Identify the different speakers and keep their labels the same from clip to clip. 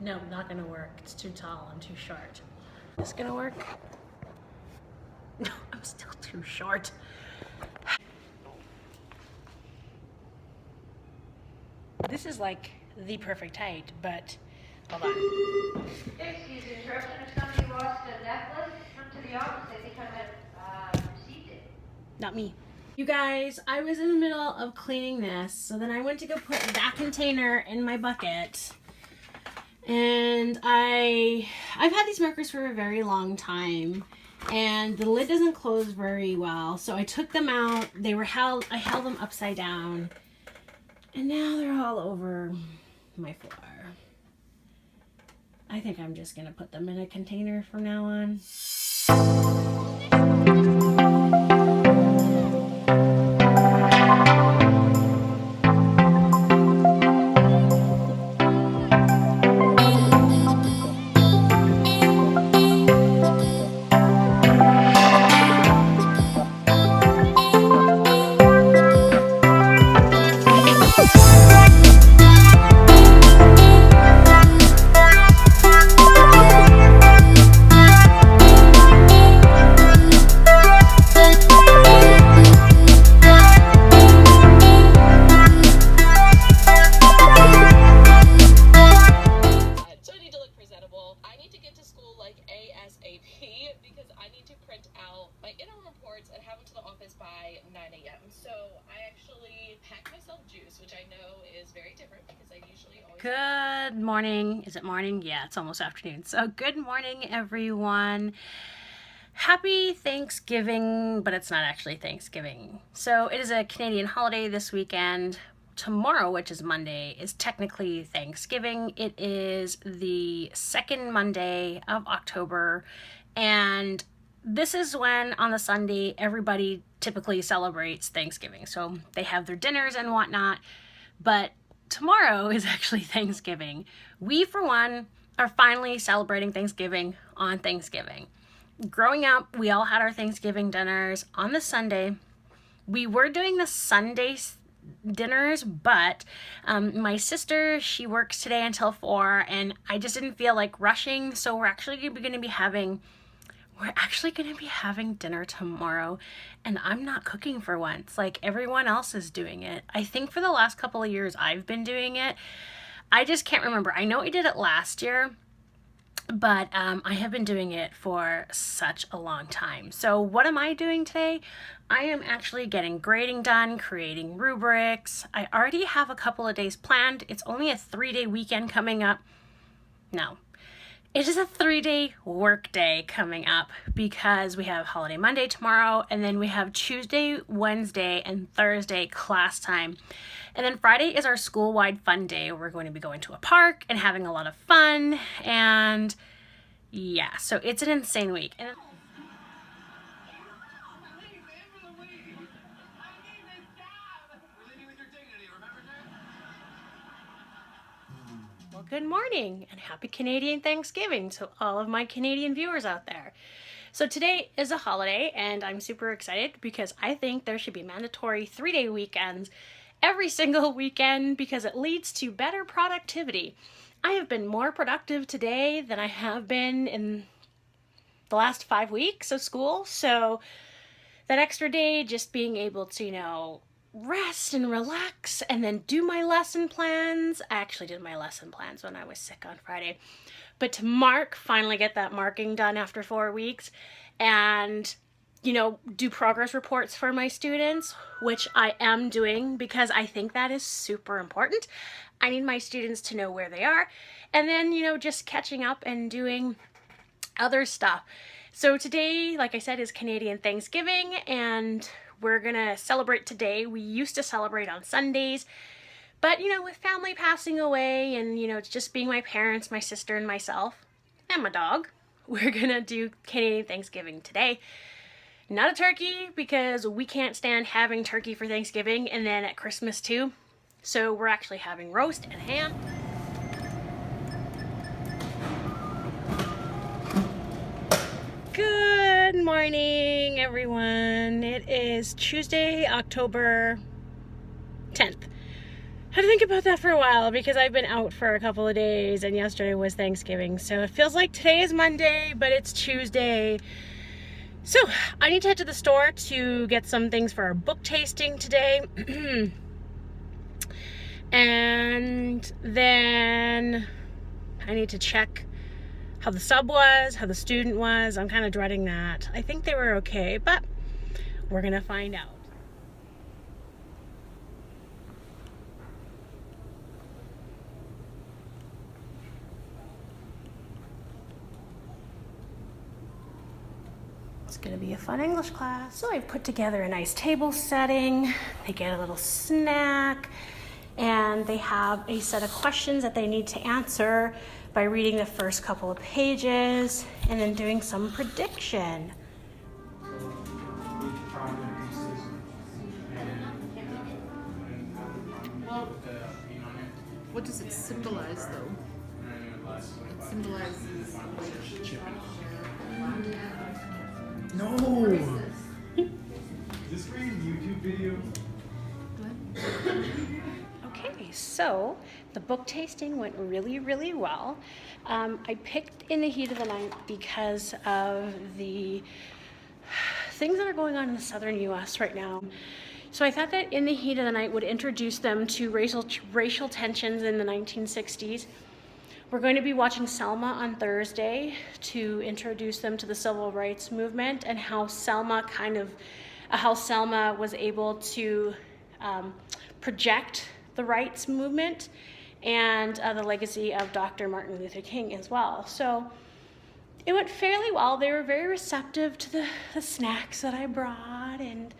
Speaker 1: No, not gonna work. It's too tall. I'm too short. This gonna work? No, I'm still too short. This is like the perfect height, but hold on.
Speaker 2: Excuse the interruption. If somebody lost a necklace, come to the office. I think I might have received it.
Speaker 1: Not me. You guys, I was in the middle of cleaning this, so then I went to go put that container in my bucket. And I've had these markers for a very long time, and the lid doesn't close very well, so I took them out. I held them upside down, and now they're all over my floor. I think I'm just gonna put them in a container from now on. Good morning. Is it morning? Yeah, it's almost afternoon. So good morning, everyone. Happy Thanksgiving, but it's not actually Thanksgiving. So it is a Canadian holiday this weekend. Tomorrow, which is Monday, is technically Thanksgiving. It is the second Monday of October, and this is when on the Sunday everybody typically celebrates Thanksgiving. So they have their dinners and whatnot, but tomorrow is actually Thanksgiving. We, for one, are finally celebrating Thanksgiving on Thanksgiving. Growing up, we all had our Thanksgiving dinners on the Sunday. We were doing the Sunday dinners, but my sister, she works today until 4, and I just didn't feel like rushing, so we're actually going to be having dinner tomorrow, and I'm not cooking for once. Like, everyone else is doing it. I think for the last couple of years I've been doing it. I just can't remember. I know I did it last year, but I have been doing it for such a long time. So what am I doing today? I am actually getting grading done, creating rubrics. I already have a couple of days planned. It's only a 3-day weekend coming up. No. It is a 3-day work day coming up because we have Holiday Monday tomorrow, and then we have Tuesday, Wednesday, and Thursday class time. And then Friday is our school-wide fun day. We're going to be going to a park and having a lot of fun, and yeah, so it's an insane week. And good morning and happy Canadian Thanksgiving to all of my Canadian viewers out there. So today is a holiday, and I'm super excited because I think there should be mandatory 3-day weekends every single weekend because it leads to better productivity. I have been more productive today than I have been in the last 5 weeks of school. So that extra day, just being able to, rest and relax and then do my lesson plans. I actually did my lesson plans when I was sick on Friday, but to finally get that marking done after 4 weeks, and do progress reports for my students, which I am doing because I think that is super important. I need my students to know where they are, and then just catching up and doing other stuff. So today, like I said, is Canadian Thanksgiving, and we're gonna celebrate today. We used to celebrate on Sundays, but with family passing away and it's just being my parents, my sister, and myself, and my dog, we're gonna do Canadian Thanksgiving today. Not a turkey, because we can't stand having turkey for Thanksgiving and then at Christmas too. So we're actually having roast and ham. Good morning, everyone. It is Tuesday, October 10th. had to think about that for a while because I've been out for a couple of days and yesterday was Thanksgiving. So it feels like today is Monday, but it's Tuesday. So I need to head to the store to get some things for our book tasting today. And then I need to check how the sub was, how the student was. I'm kind of dreading that. I think they were okay, but we're gonna find out. It's gonna be a fun English class. So I've put together a nice table setting. They get a little snack, and they have a set of questions that they need to answer by reading the first couple of pages and then doing some prediction.
Speaker 3: Well, what does it symbolize, though? It symbolizes
Speaker 4: No! Is this for your YouTube video?
Speaker 1: Okay, so the book tasting went really well. I picked In the Heat of the Night because of the things that are going on in the southern US right now. So I thought that In the Heat of the Night would introduce them to racial tensions in the 1960s. We're going to be watching Selma on Thursday to introduce them to the civil rights movement and how Selma was able to project the rights movement and the legacy of Dr. Martin Luther King as well. So it went fairly well. They were very receptive to the snacks that I brought and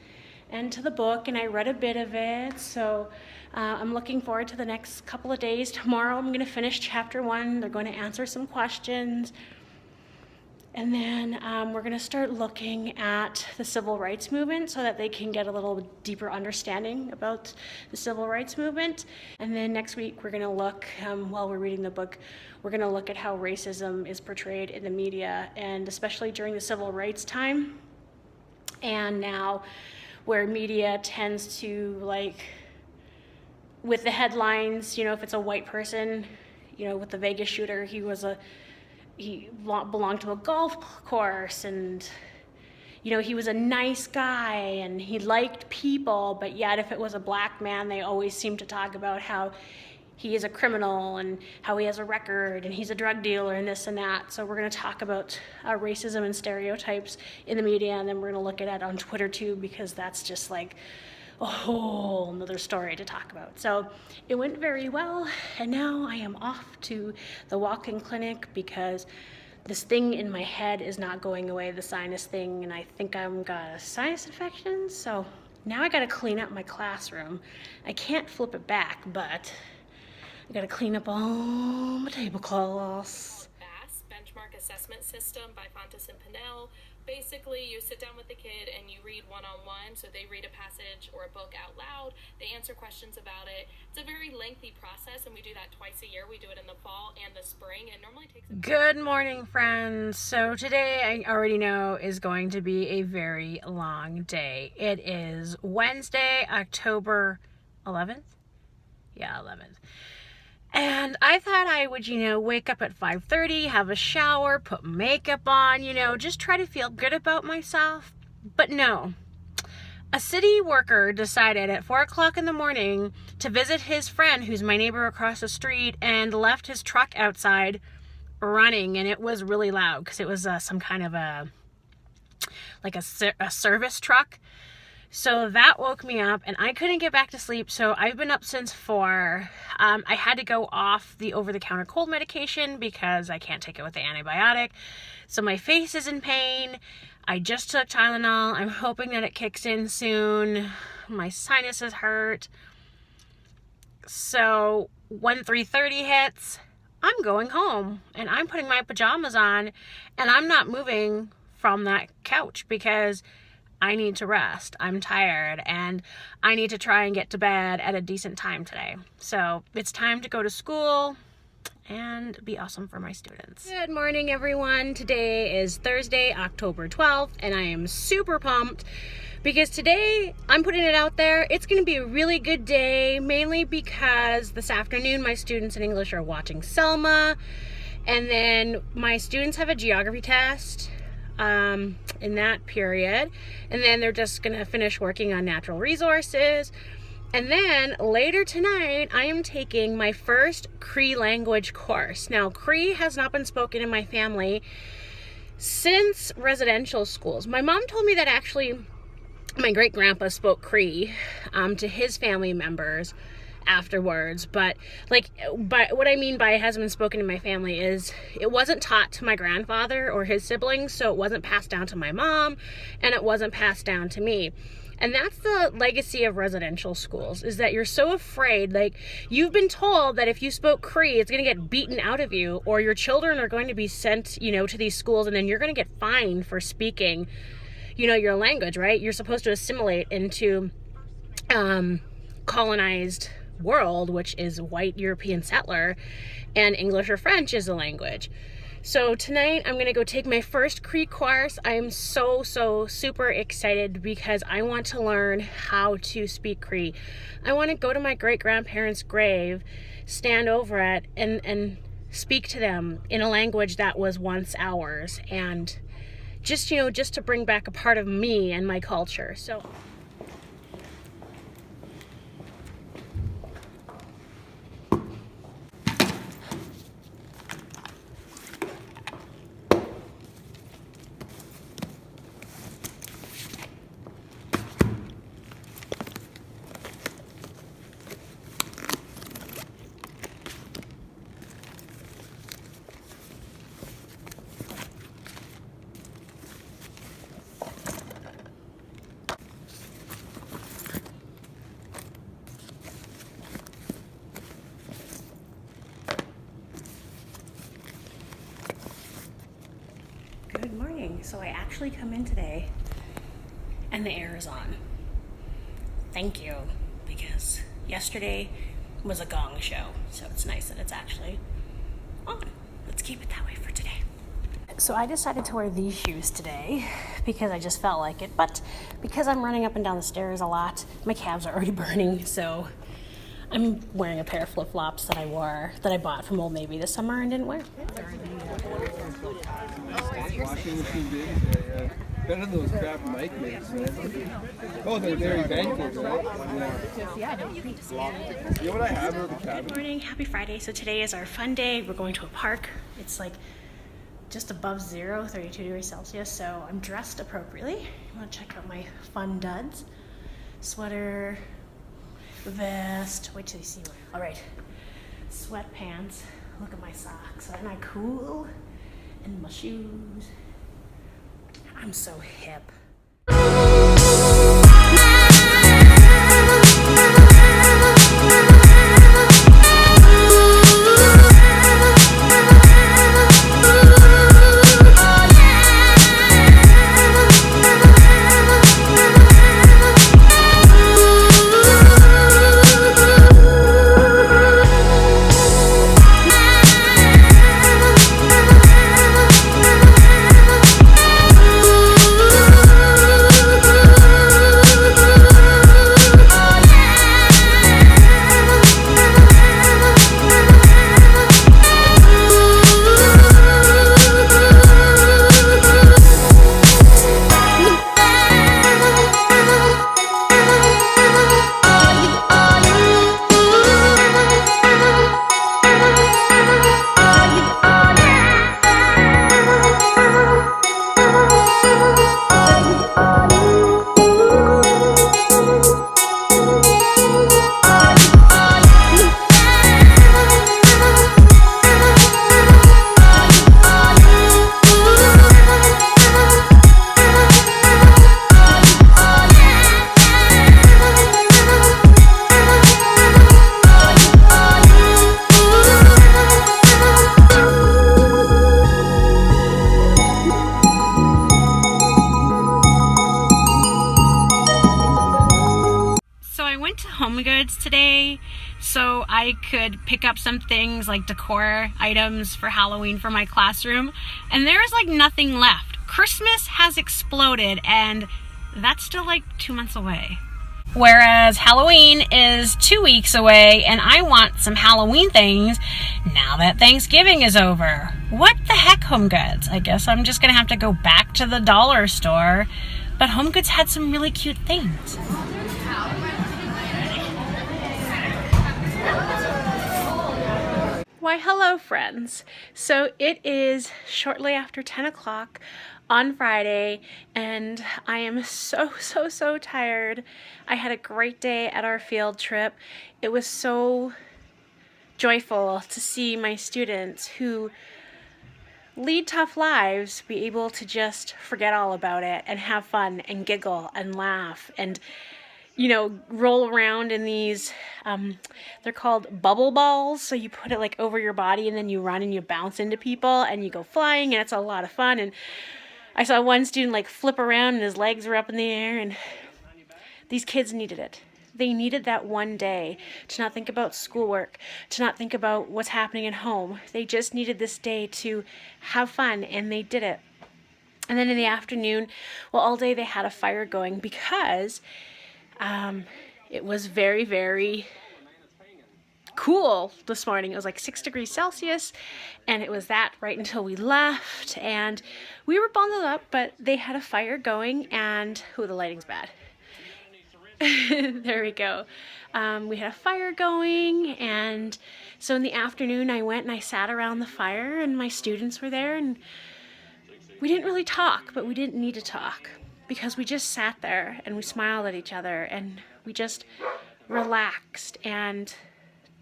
Speaker 1: to the book, and I read a bit of it. So I'm looking forward to the next couple of days. Tomorrow I'm going to finish chapter 1. They're going to answer some questions. And then we're going to start looking at the civil rights movement so that they can get a little deeper understanding about the civil rights movement. And then next week we're going to look, while we're reading the book, we're going to look at how racism is portrayed in the media, and especially during the civil rights time. And now where media tends to, like, with the headlines, you know, if it's a white person, you know, with the Vegas shooter, he belonged to a golf course, and you know, he was a nice guy and he liked people, but yet if it was a black man, they always seem to talk about how he is a criminal and how he has a record and he's a drug dealer and this and that. So we're going to talk about racism and stereotypes in the media, and then we're going to look at it on Twitter too, because that's just like a whole another story to talk about. So it went very well, and now I am off to the walk-in clinic because this thing in my head is not going away, the sinus thing, and I think I've got a sinus infection. So now I got to clean up my classroom. I can't flip it back, but I got to clean up all my tablecloths.
Speaker 5: BASS, Benchmark Assessment System by Fontes and Pinnell. Basically, you sit down with the kid and you read one-on-one. So they read a passage or a book out loud. They answer questions about it. It's a very lengthy process, and we do that twice a year. We do it in the fall and the spring. It normally takes...
Speaker 1: Good morning, friends. So today, I already know, is going to be a very long day. It is Wednesday, October 11th? Yeah, 11th. And I thought I would, you know, wake up at 5:30, have a shower, put makeup on, you know, just try to feel good about myself. But no. A city worker decided at 4 o'clock in the morning to visit his friend, who's my neighbor across the street, and left his truck outside running. And it was really loud because it was some kind of a service truck. So that woke me up and I couldn't get back to sleep. So I've been up since 4. I had to go off the over-the-counter cold medication because I can't take it with the antibiotic. So my face is in pain. I just took Tylenol. I'm hoping that it kicks in soon. My sinuses hurt. So when 3:30 hits, I'm going home and I'm putting my pajamas on and I'm not moving from that couch because I need to rest. I'm tired and I need to try and get to bed at a decent time today. So it's time to go to school. and be awesome for my students. Good morning, everyone. Today is Thursday, October 12th, and I am super pumped because today I'm putting it out there. It's going to be a really good day, mainly because this afternoon my students in English are watching Selma, and then my students have a geography test in that period, and then they're just going to finish working on natural resources. And then later tonight, I am taking my first Cree language course. Now, Cree has not been spoken in my family since residential schools. My mom told me that actually my great-grandpa spoke Cree to his family members afterwards. But what I mean by it hasn't been spoken in my family is it wasn't taught to my grandfather or his siblings, so it wasn't passed down to my mom, and it wasn't passed down to me. And that's the legacy of residential schools, is that you're so afraid. Like, you've been told that if you spoke Cree, it's going to get beaten out of you, or your children are going to be sent, you know, to these schools, and then you're going to get fined for speaking, you know, your language, right? You're supposed to assimilate into colonized world, which is white European settler, and English or French is a language. So tonight I'm gonna go take my first Cree course. I am so super excited because I want to learn how to speak Cree. I want to go to my great-grandparents' grave, stand over it, and speak to them in a language that was once ours, and just, you know, just to bring back a part of me and my culture. So good morning. So I actually come in today and the air is on. Thank you, because yesterday was a gong show, so it's nice that it's actually on. Let's keep it that way for today. So I decided to wear these shoes today because I just felt like it, but because I'm running up and down the stairs a lot, my calves are already burning, so I'm wearing a pair of flip-flops that I bought from Old Navy this summer and didn't wear.
Speaker 6: Washing machine bins, yeah. Better than those crap Mike makes, man. Oh, they're vantage, right? Yeah. You know what I have in the cabin?
Speaker 1: Good morning, happy Friday. So today is our fun day. We're going to a park. It's like just above 32 degrees Celsius, so I'm dressed appropriately. I'm gonna check out my fun duds. Sweater, vest, wait till you see my, all right, sweatpants. Look at my socks, aren't I cool? And my shoes. I'm so hip. I could pick up some things like decor items for Halloween for my classroom, and there is like nothing left. Christmas has exploded, and that's still like 2 months away. Whereas Halloween is 2 weeks away, and I want some Halloween things now that Thanksgiving is over. What the heck, Home Goods? I guess I'm just gonna have to go back to the dollar store. But Home Goods had some really cute things. Why, hello friends. So it is shortly after 10 o'clock on Friday, and I am so tired. I had a great day at our field trip. It was so joyful to see my students who lead tough lives be able to just forget all about it and have fun and giggle and laugh and, you know, roll around in these, they're called bubble balls. So you put it like over your body and then you run and you bounce into people and you go flying, and it's a lot of fun. And I saw one student like flip around and his legs were up in the air, and these kids needed it. They needed that one day to not think about schoolwork, to not think about what's happening at home. They just needed this day to have fun, and they did it. And then in the afternoon, well, all day they had a fire going because it was very cool this morning. It was like 6 degrees Celsius, and it was that right until we left, and we were bundled up, but they had a fire going, and the lighting's bad. There we go. We had a fire going, and so in the afternoon I went and I sat around the fire, and my students were there, and we didn't really talk, but we didn't need to talk because we just sat there and we smiled at each other and we just relaxed and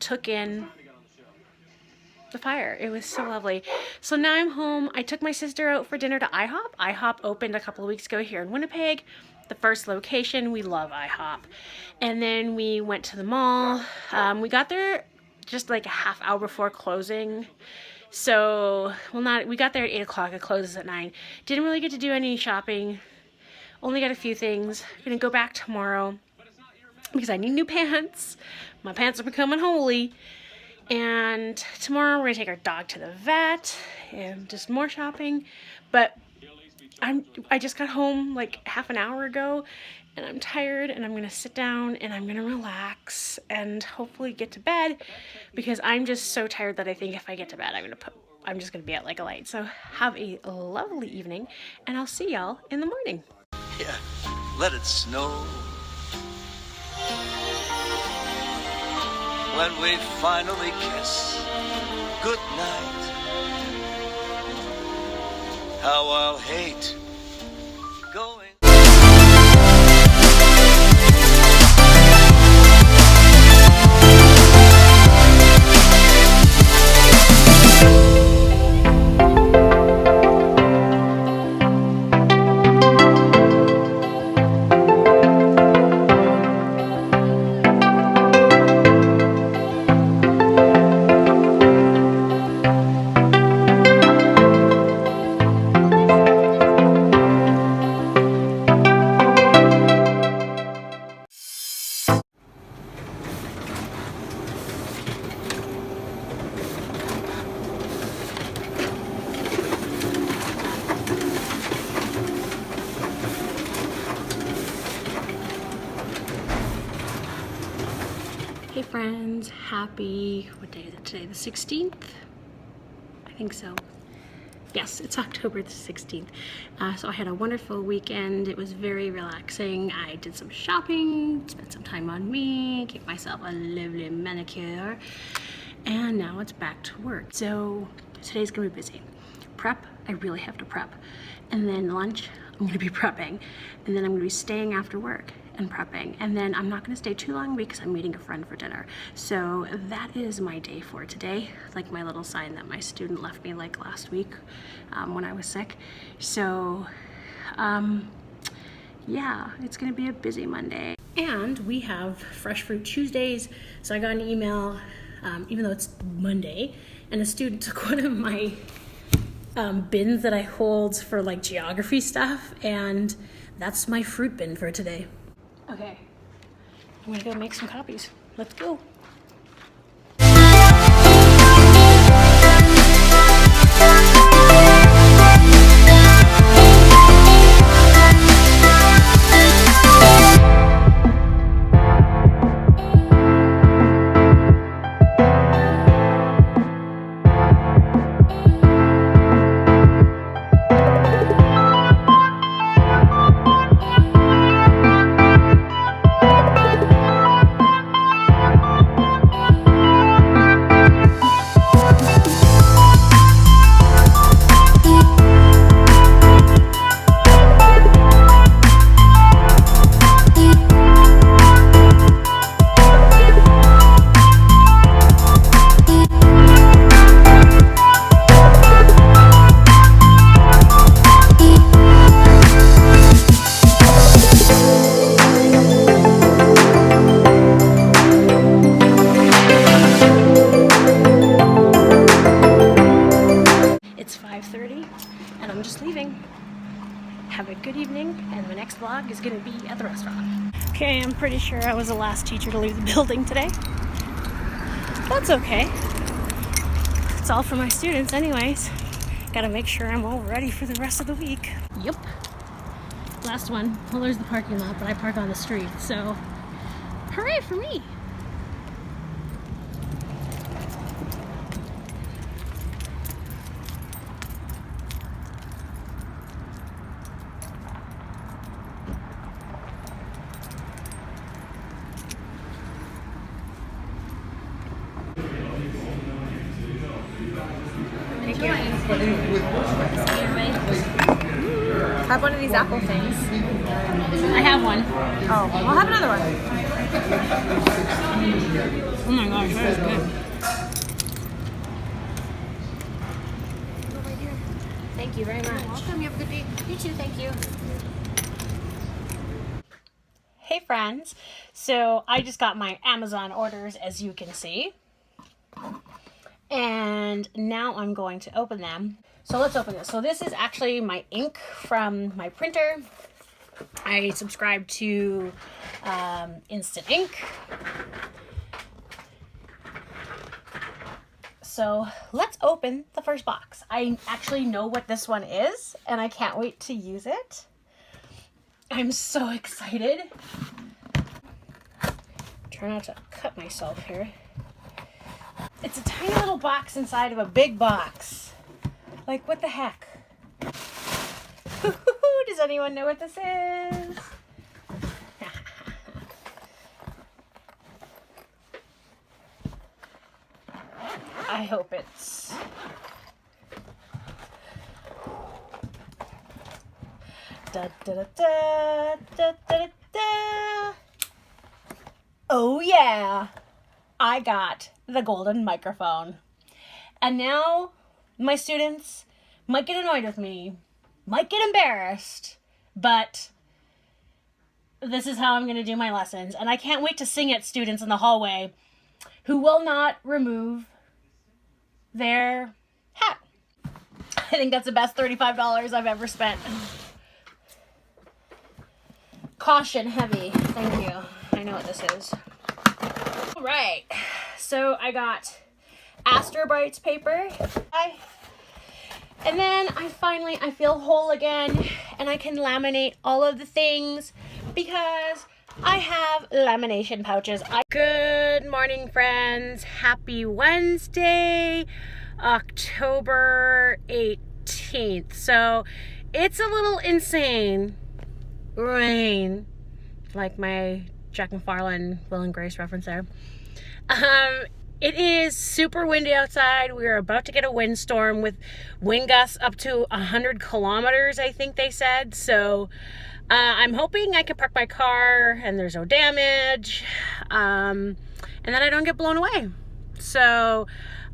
Speaker 1: took in the fire. It was so lovely. So now I'm home. I took my sister out for dinner to IHOP. IHOP opened a couple of weeks ago here in Winnipeg. The first location. We love IHOP. And then we went to the mall. We got there just like a half hour before closing. So, we got there at 8 o'clock. It closes at 9. Didn't really get to do any shopping. Only got a few things. Gonna go back tomorrow because I need new pants. My pants are becoming holy. And tomorrow we're gonna take our dog to the vet and just more shopping. But I just got home like half an hour ago, and I'm tired, and I'm gonna sit down and I'm gonna relax and hopefully get to bed because I'm just so tired that I think if I get to bed I'm just gonna be out like a light. So have a lovely evening, and I'll see y'all in the morning.
Speaker 7: Yeah, let it snow. When we finally kiss goodnight, how I'll hate going.
Speaker 1: Hey friends, happy, what day is it today? The 16th? I think so. Yes, it's October the 16th. So I had a wonderful weekend. It was very relaxing. I did some shopping, spent some time on me, gave myself a lovely manicure, and now it's back to work. So today's gonna be busy. Prep, I really have to prep. And then lunch, I'm gonna be prepping. And then I'm gonna be staying after work and prepping. And then I'm not gonna stay too long because I'm meeting a friend for dinner. So that is my day for today. Like my little sign that my student left me like last week when I was sick. So yeah, it's gonna be a busy Monday. And we have Fresh Fruit Tuesdays. So I got an email, even though it's Monday, and a student took one of my bins that I hold for like geography stuff, and that's my fruit bin for today. Okay, I'm gonna go make some copies. Let's go. just leaving. Have a good evening, and the next vlog is gonna be at the restaurant. Okay, I'm pretty sure I was the last teacher to leave the building today. That's okay. It's all for my students anyways. Gotta make sure I'm all ready for the rest of the week. Yep. Last one. Well, there's the parking lot, but I park on the street, so hooray for me.
Speaker 8: Have one of these apple things.
Speaker 1: I have one.
Speaker 8: Oh, I'll have another one.
Speaker 1: Oh my gosh, that is good. Thank you very much.
Speaker 8: Welcome. You have a good day.
Speaker 1: You too, thank you. Hey friends, so I just got my Amazon orders, as you can see. And now I'm going to open them. So let's open this. So this is actually my ink from my printer. I subscribe to Instant Ink. So let's open the first box. I actually know what this one is, and I can't wait to use it. I'm so excited. Try not to cut myself here. It's a tiny little box inside of a big box. Like, what the heck? Does anyone know what this is? I hope it's... Da, da, da, da, da, da, da. Oh yeah! I got the golden microphone. And now my students might get annoyed with me, might get embarrassed, but this is how I'm going to do my lessons. And I can't wait to sing at students in the hallway who will not remove their hat. I think that's the best $35 I've ever spent. Caution heavy. Thank you. I know what this is. All right. So I got Astro Brights paper. And then I feel whole again, and I can laminate all of the things because I have lamination pouches. Good morning, friends. Happy Wednesday, October 18th. So it's a little insane rain, like my Jack McFarlane Will and Grace reference there. It is super windy outside. We are about to get a windstorm with wind gusts up to 100 kilometers, I think they said. So I'm hoping I can park my car and there's no damage, and then I don't get blown away. So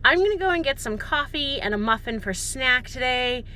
Speaker 1: I'm gonna go and get some coffee and a muffin for snack today.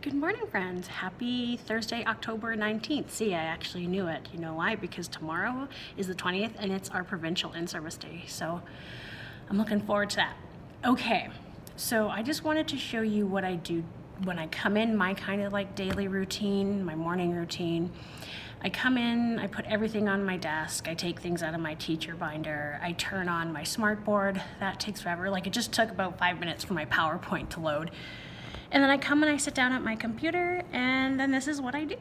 Speaker 1: Good morning, friends. Happy Thursday, October 19th. See, I actually knew it. You know why? Because tomorrow is the 20th and it's our provincial in-service day. So I'm looking forward to that. Okay, so I just wanted to show you what I do when I come in, my kind of like daily routine, my morning routine. I come in, I put everything on my desk, I take things out of my teacher binder, I turn on my smart board. That takes forever. Like, it just took about 5 minutes for my PowerPoint to load. And then I come and I sit down at my computer, and then this is what I do.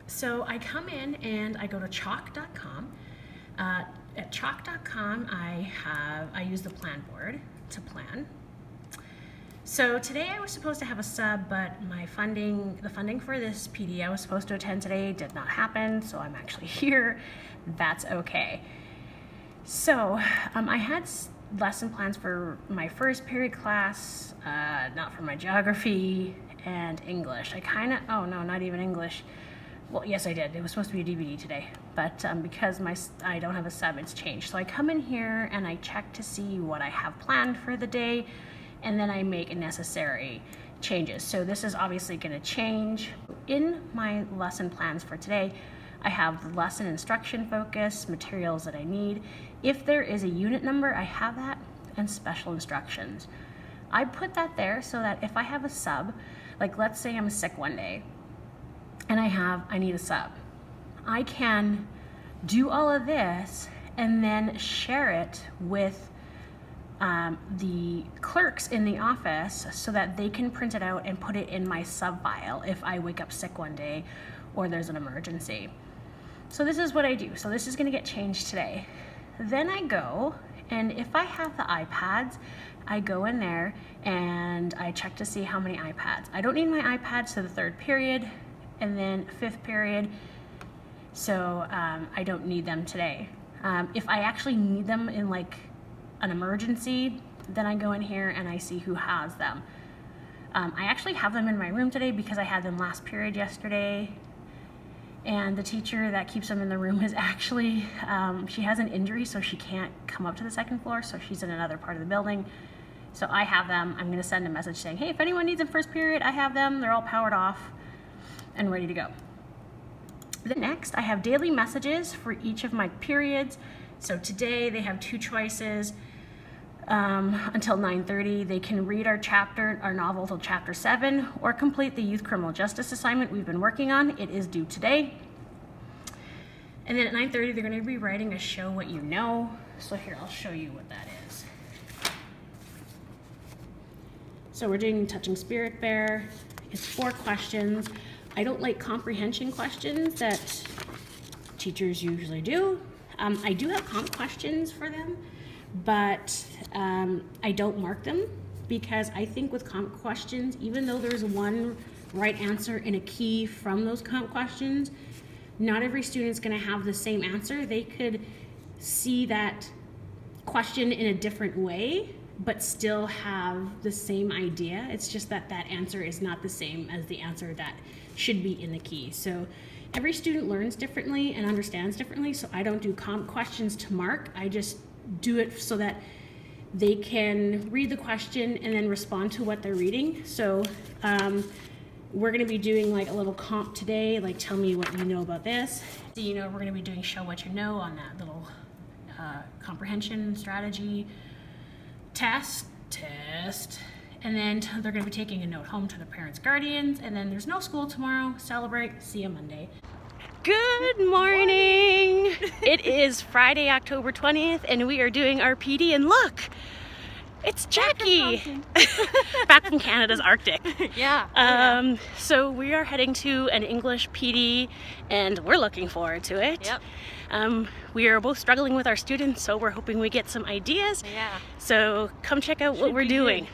Speaker 1: So I come in and I go to chalk.com. At chalk.com I use the plan board to plan. So today I was supposed to have a sub, but the funding for this PD I was supposed to attend today did not happen, so I'm actually here. That's okay. So I had lesson plans for my first period class, not for my geography and English. Oh no, not even English. Well, yes, I did. It was supposed to be a DVD today, but because I don't have a sub, it's changed. So I come in here and I check to see what I have planned for the day, and then I make necessary changes. So this is obviously going to change. In my lesson plans for today, I have the lesson instruction focus, materials that I need. If there is a unit number, I have that, and special instructions. I put that there so that if I have a sub, like let's say I'm sick one day, and I need a sub, I can do all of this and then share it with the clerks in the office so that they can print it out and put it in my sub file if I wake up sick one day or there's an emergency. So this is what I do. So this is going to get changed today. Then I go, and if I have the iPads, I go in there and I check to see how many iPads. I don't need my iPads to the third period and then fifth period, so I don't need them today. If I actually need them in like an emergency, then I go in here and I see who has them. I actually have them in my room today because I had them last period yesterday, and the teacher that keeps them in the room is actually, she has an injury, so she can't come up to the second floor, so she's in another part of the building. So I have them. I'm going to send a message saying, hey, if anyone needs them first period, I have them. They're all powered off and ready to go. Then next, I have daily messages for each of my periods. So today they have two choices. Until 9:30, they can read our novel till chapter 7, or complete the youth criminal justice assignment we've been working on. It is due today. And then at 9:30, they're going to be writing a show what you know. So here, I'll show you what that is. So we're doing Touching Spirit Bear. It's 4 questions. I don't like comprehension questions that teachers usually do. I do have comp questions for them, but I don't mark them because I think with comp questions, even though there's one right answer and a key from those comp questions, not every student's going to have the same answer. They could see that question in a different way but still have the same idea. It's just that that answer is not the same as the answer that should be in the key. So every student learns differently and understands differently, so I don't do comp questions to mark. I just do it so that they can read the question and then respond to what they're reading. So we're going to be doing like a little comp today, like tell me what you know about this. So, you know, we're going to be doing show what you know on that little comprehension strategy test, and then they're going to be taking a note home to their parents, guardians, and then there's no school tomorrow. Celebrate. See you Monday. Good morning. It is Friday, October 20th, and we are doing our PD, and look, it's Jackie. Back from Canada's Arctic.
Speaker 8: Yeah.
Speaker 1: So we are heading to an English PD, and we're looking forward to it.
Speaker 8: Yep.
Speaker 1: We are both struggling with our students, so we're hoping we get some ideas.
Speaker 8: Yeah.
Speaker 1: So come check out what we're doing.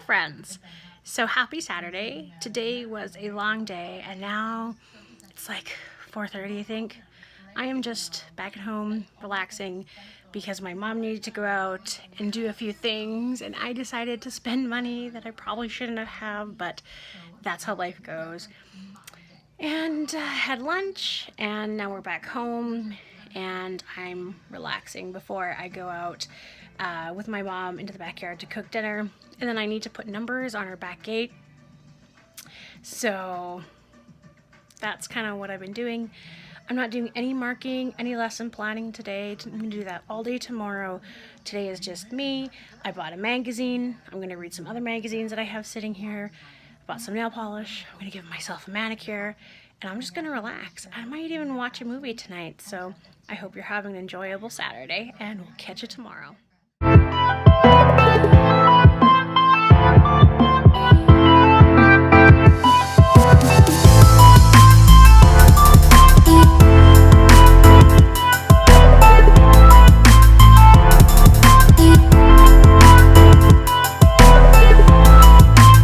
Speaker 1: Friends. So happy Saturday. Today was a long day and now it's like 4:30 I think. I am just back at home relaxing because my mom needed to go out and do a few things and I decided to spend money that I probably shouldn't have, but that's how life goes. And had lunch, and now we're back home, and I'm relaxing before I go out with my mom into the backyard to cook dinner. And then I need to put numbers on our back gate. So that's kind of what I've been doing. I'm not doing any marking, any lesson planning today. I'm going to do that all day tomorrow. Today is just me. I bought a magazine. I'm going to read some other magazines that I have sitting here. I bought some nail polish. I'm going to give myself a manicure. And I'm just going to relax. I might even watch a movie tonight. So I hope you're having an enjoyable Saturday, and we'll catch you tomorrow.